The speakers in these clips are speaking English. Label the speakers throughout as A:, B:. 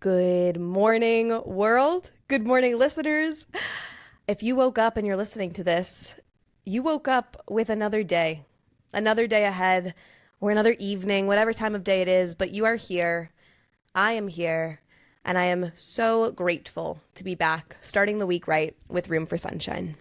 A: Good morning, world. Good morning, listeners. If you woke up and you're listening to this, you woke up with another day ahead, or another evening, whatever time of day it is, but you are here. I am here, and I am so grateful to be back, starting the week right with Room for Sunshine.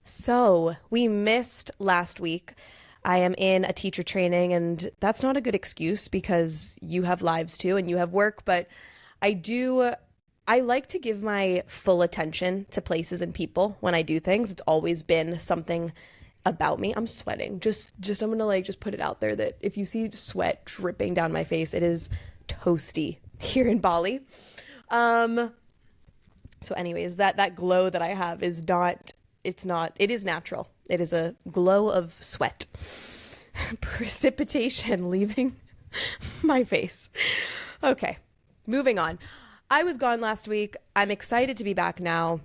A: So we missed last week. I am in a teacher training, and that's not a good excuse because you have lives too and you have work, but I like to give my full attention to places and people when I do things. It's always been something about me. I'm sweating. I'm gonna just put it out there that if you see sweat dripping down my face, it is toasty here in Bali. So anyways, that glow that I have is it is natural. It is a glow of sweat. Precipitation leaving my face. Okay, moving on. I was gone last week. I'm excited to be back now.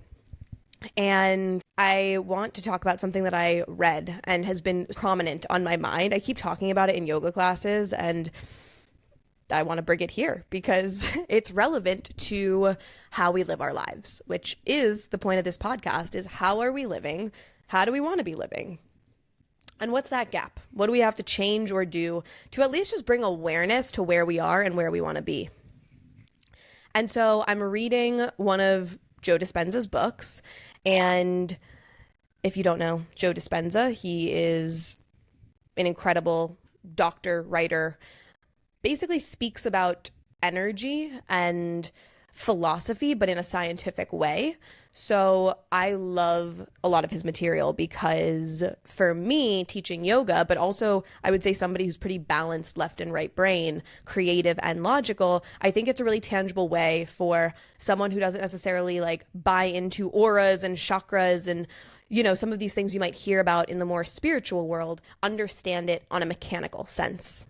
A: And I want to talk about something that I read and has been prominent on my mind. I keep talking about it in yoga classes, and I want to bring it here because it's relevant to how we live our lives, which is the point of this podcast, is how are we living? How do we want to be living? And what's that gap? What do we have to change or do to at least just bring awareness to where we are and where we want to be? And so I'm reading one of Joe Dispenza's books. And if you don't know Joe Dispenza, he is an incredible doctor, writer, basically speaks about energy and philosophy, but in a scientific way. So I love a lot of his material because for me, teaching yoga, but also I would say somebody who's pretty balanced left and right brain, creative and logical, I think it's a really tangible way for someone who doesn't necessarily buy into auras and chakras and some of these things you might hear about in the more spiritual world, understand it on a mechanical sense.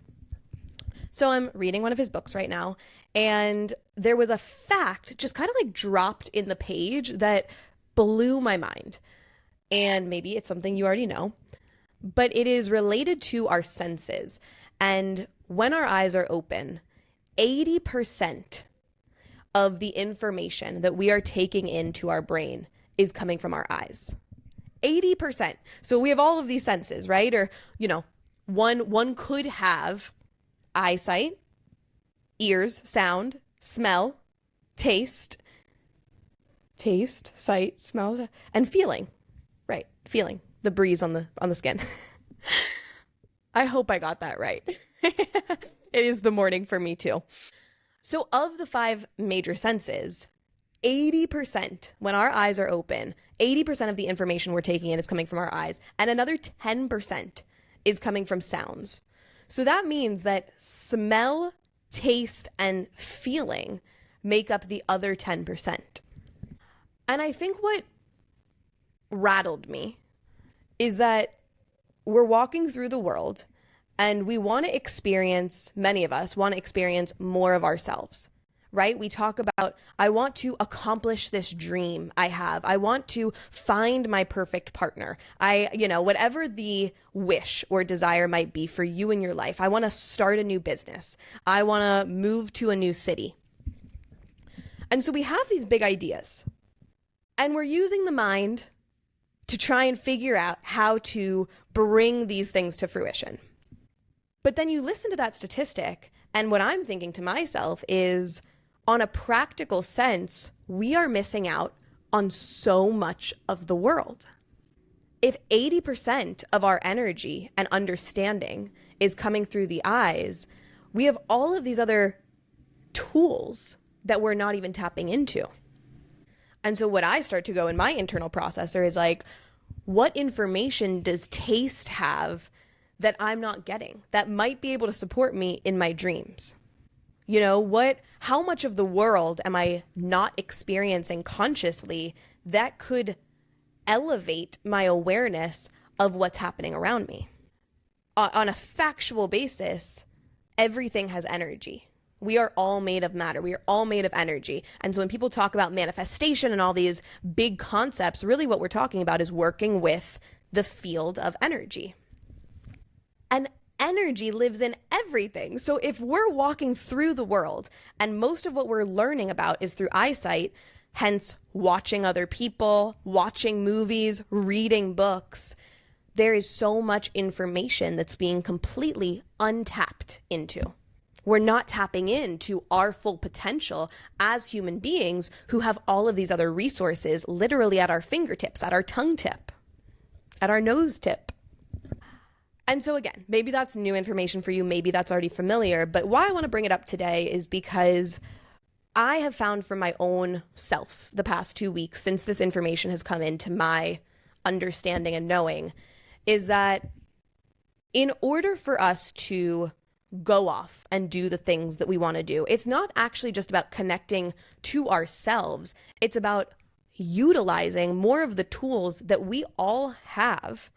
A: So I'm reading one of his books right now, and there was a fact just kind of dropped in the page that blew my mind. And maybe it's something you already know, but it is related to our senses. And when our eyes are open, 80% of the information that we are taking into our brain is coming from our eyes. 80%. So we have all of these senses, right? Or, one could have eyesight, ears, sound, smell, taste, sight, smell, and feeling. Right, feeling the breeze on the skin. I hope I got that right. It is the morning for me too. So of the 5 major senses, 80%, when our eyes are open, 80% of the information we're taking in is coming from our eyes, and another 10% is coming from sounds. So that means that smell, taste, and feeling make up the other 10%. And I think what rattled me is that we're walking through the world and we want to experience, many of us want to experience more of ourselves, right? We talk about, I want to accomplish this dream I have. I want to find my perfect partner. Whatever the wish or desire might be for you in your life. I want to start a new business. I want to move to a new city. And so we have these big ideas, and we're using the mind to try and figure out how to bring these things to fruition. But then you listen to that statistic, and what I'm thinking to myself is, on a practical sense, we are missing out on so much of the world. If 80% of our energy and understanding is coming through the eyes, we have all of these other tools that we're not even tapping into. And so what I start to go in my internal processor is what information does taste have that I'm not getting that might be able to support me in my dreams? How much of the world am I not experiencing consciously that could elevate my awareness of what's happening around me. On a factual basis, everything has energy. We are all made of matter. We are all made of energy. And so when people talk about manifestation and all these big concepts, really what we're talking about is working with the field of energy. And energy lives in everything. So if we're walking through the world and most of what we're learning about is through eyesight, hence watching other people, watching movies, reading books, there is so much information that's being completely untapped into. We're not tapping into our full potential as human beings who have all of these other resources literally at our fingertips, at our tongue tip, at our nose tip. And so again, maybe that's new information for you, maybe that's already familiar, but why I want to bring it up today is because I have found for my own self the past 2 weeks since this information has come into my understanding and knowing is that in order for us to go off and do the things that we want to do, it's not actually just about connecting to ourselves. It's about utilizing more of the tools that we all have,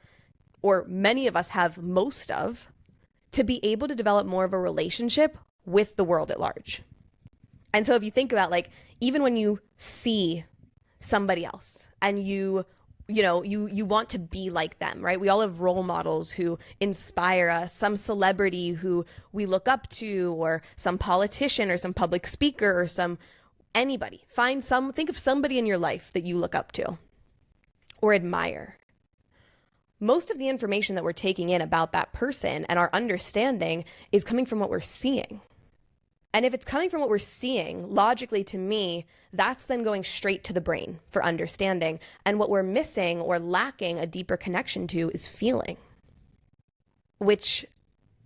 A: or many of us have most of, to be able to develop more of a relationship with the world at large. And so if you think about, like, even when you see somebody else and you want to be like them, right? We all have role models who inspire us, some celebrity who we look up to, or some politician or some public speaker or anybody. Think of somebody in your life that you look up to or admire. Most of the information that we're taking in about that person and our understanding is coming from what we're seeing. And if it's coming from what we're seeing, logically to me, that's then going straight to the brain for understanding. And what we're missing or lacking a deeper connection to is feeling, which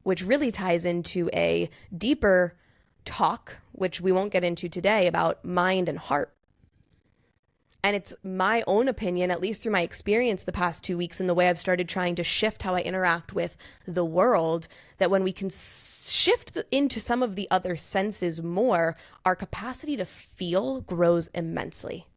A: really ties into a deeper talk, which we won't get into today, about mind and heart. And it's my own opinion, at least through my experience the past 2 weeks and the way I've started trying to shift how I interact with the world, that when we can shift into some of the other senses more, our capacity to feel grows immensely.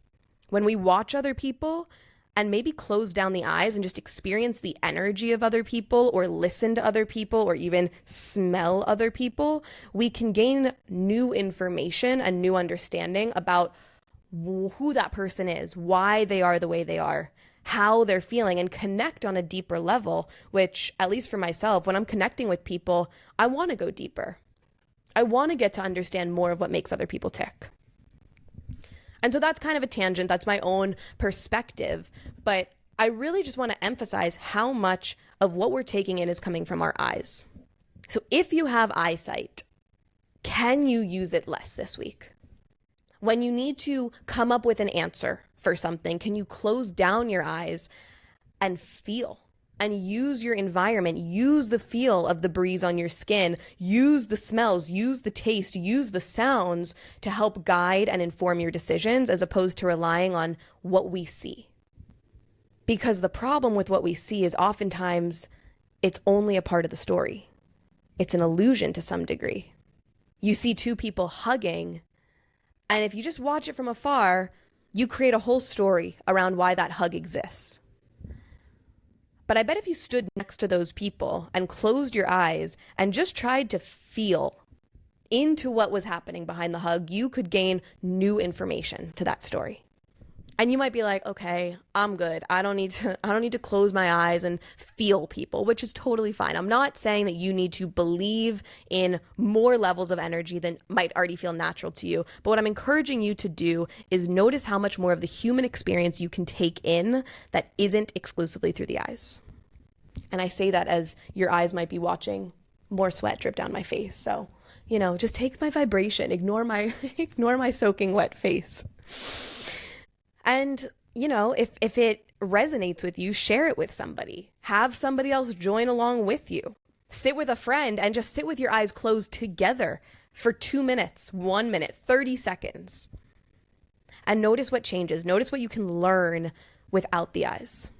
A: When we watch other people and maybe close down the eyes and just experience the energy of other people, or listen to other people, or even smell other people, we can gain new information and new understanding about who that person is, why they are the way they are, how they're feeling, and connect on a deeper level, which, at least for myself, when I'm connecting with people, I want to go deeper. I want to get to understand more of what makes other people tick. And so that's kind of a tangent. That's my own perspective. But I really just want to emphasize how much of what we're taking in is coming from our eyes. So if you have eyesight, can you use it less this week? When you need to come up with an answer for something, can you close down your eyes and feel and use your environment, use the feel of the breeze on your skin, use the smells, use the taste, use the sounds to help guide and inform your decisions, as opposed to relying on what we see? Because the problem with what we see is oftentimes it's only a part of the story. It's an illusion to some degree. You see two people hugging, and if you just watch it from afar, you create a whole story around why that hug exists. But I bet if you stood next to those people and closed your eyes and just tried to feel into what was happening behind the hug, you could gain new information to that story. And you might be like, okay, I'm good. I don't need to close my eyes and feel people, which is totally fine. I'm not saying that you need to believe in more levels of energy than might already feel natural to you. But what I'm encouraging you to do is notice how much more of the human experience you can take in that isn't exclusively through the eyes. And I say that as your eyes might be watching more sweat drip down my face. So, just take my vibration, ignore my soaking wet face. And, if it resonates with you, share it with somebody. Have somebody else join along with you. Sit with a friend and just sit with your eyes closed together for 2 minutes, 1 minute, 30 seconds. And notice what changes. Notice what you can learn without the eyes.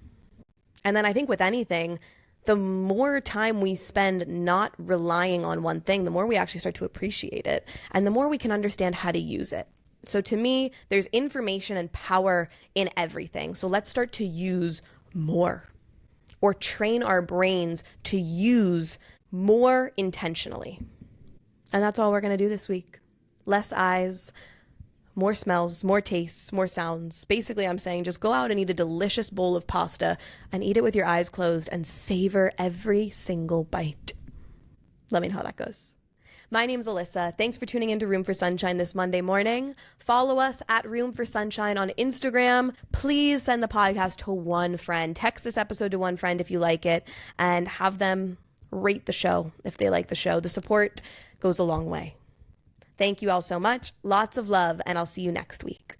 A: And then I think with anything, the more time we spend not relying on one thing, the more we actually start to appreciate it, and the more we can understand how to use it. So to me, there's information and power in everything. So let's start to use more, or train our brains to use more intentionally. And that's all we're going to do this week. Less eyes, more smells, more tastes, more sounds. Basically, I'm saying just go out and eat a delicious bowl of pasta and eat it with your eyes closed and savor every single bite. Let me know how that goes. My name's Alyssa. Thanks for tuning into Room for Sunshine this Monday morning. Follow us at Room for Sunshine on Instagram. Please send the podcast to one friend. Text this episode to one friend if you like it, and have them rate the show if they like the show. The support goes a long way. Thank you all so much. Lots of love, and I'll see you next week.